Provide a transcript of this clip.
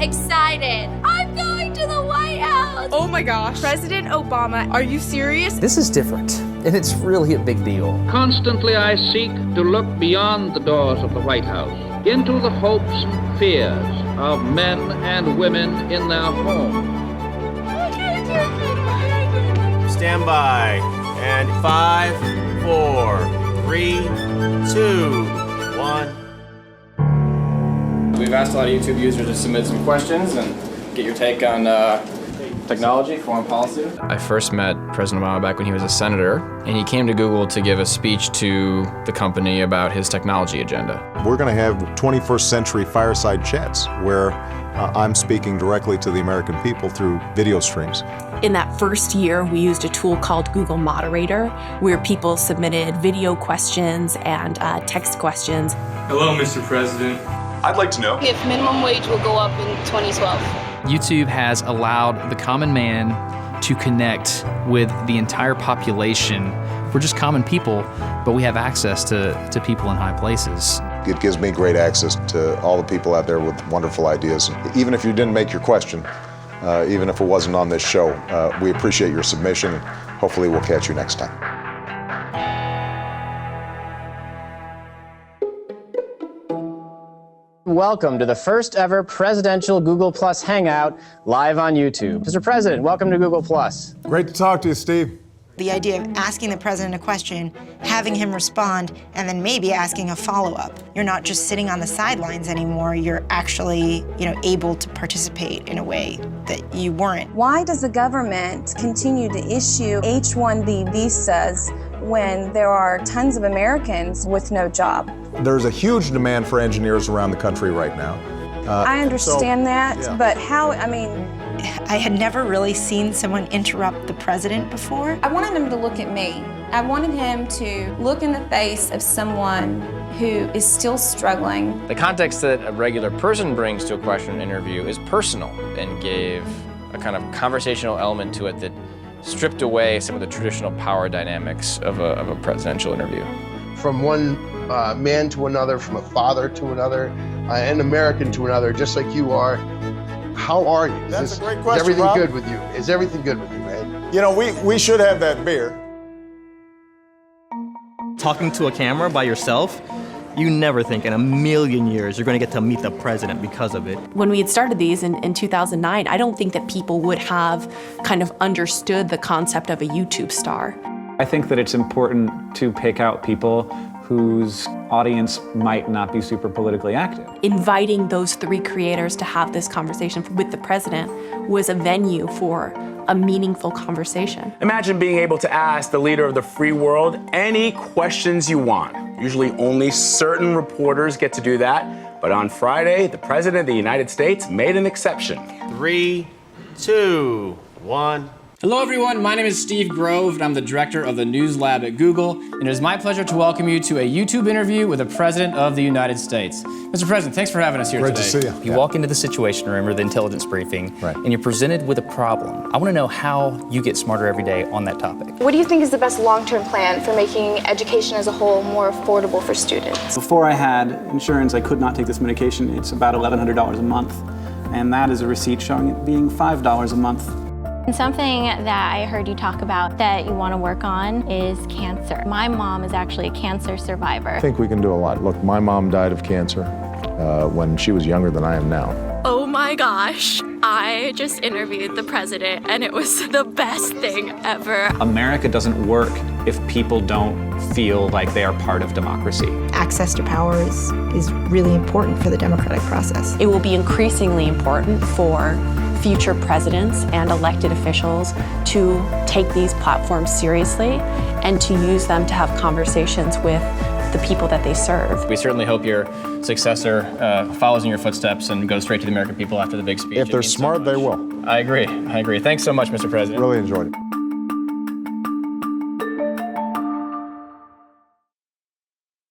excited. I'm going to the White House. Oh my gosh. President Obama, are you serious? This is different, and it's really a big deal. Constantly I seek to look beyond the doors of the White House, into the hopes and fears of men and women in their homes. Stand by. And 5, 4, 3, 2, 1. We've asked a lot of YouTube users to submit some questions and get your take on technology, foreign policy. I first met President Obama back when he was a senator, and he came to Google to give a speech to the company about his technology agenda. We're going to have 21st century fireside chats where I'm speaking directly to the American people through video streams. In that first year, we used a tool called Google Moderator, where people submitted video questions and text questions. Hello, Mr. President. I'd like to know if minimum wage will go up in 2012. YouTube has allowed the common man to connect with the entire population. We're just common people, but we have access to people in high places. It gives me great access to all the people out there with wonderful ideas. Even if you didn't make your question, even if it wasn't on this show, we appreciate your submission. Hopefully we'll catch you next time. Welcome to the first ever presidential Google Plus Hangout live on YouTube. Mr. President, welcome to Google Plus. Great to talk to you, Steve. The idea of asking the president a question, having him respond, and then maybe asking a follow-up. You're not just sitting on the sidelines anymore. You're actually, able to participate in a way that you weren't. Why does the government continue to issue H-1B visas when there are tons of Americans with no job? There's a huge demand for engineers around the country right now. I understand that, yeah. But how, I had never really seen someone interrupt the president before. I wanted him to look at me. I wanted him to look in the face of someone who is still struggling. The context that a regular person brings to a question and interview is personal and gave a kind of conversational element to it that stripped away some of the traditional power dynamics of a presidential interview. From one man to another, from a father to another, an American to another, just like you are. How are you? That's a great question, Is everything Rob. good with you? Is everything good with you, man? We should have that beer. Talking to a camera by yourself, you never think in a million years you're going to get to meet the president because of it. When we had started these in 2009, I don't think that people would have kind of understood the concept of a YouTube star. I think that it's important to pick out people whose audience might not be super politically active. Inviting those three creators to have this conversation with the president was a venue for a meaningful conversation. Imagine being able to ask the leader of the free world any questions you want. Usually only certain reporters get to do that, but on Friday, the President of the United States made an exception. 3, 2, 1. Hello everyone, my name is Steve Grove and I'm the director of the News Lab at Google, and it is my pleasure to welcome you to a YouTube interview with the President of the United States. Mr. President, thanks for having us here Great today. to see you. You walk into the Situation Room or the intelligence briefing, Right. and you're presented with a problem. I want to know how you get smarter every day on that topic. What do you think is the best long-term plan for making education as a whole more affordable for students? Before I had insurance, I could not take this medication. It's about $1,100 a month, and that is a receipt showing it being $5 a month. And something that I heard you talk about that you want to work on is cancer. My mom is actually a cancer survivor. I think we can do a lot. Look, my mom died of cancer when she was younger than I am now. Oh my gosh, I just interviewed the president and it was the best thing ever. America doesn't work if people don't feel like they are part of democracy. Access to power is really important for the democratic process. It will be increasingly important for future presidents and elected officials to take these platforms seriously and to use them to have conversations with the people that they serve. We certainly hope your successor follows in your footsteps and goes straight to the American people after the big speech. If they're smart, they will. I agree. Thanks so much, Mr. President. Really enjoyed it.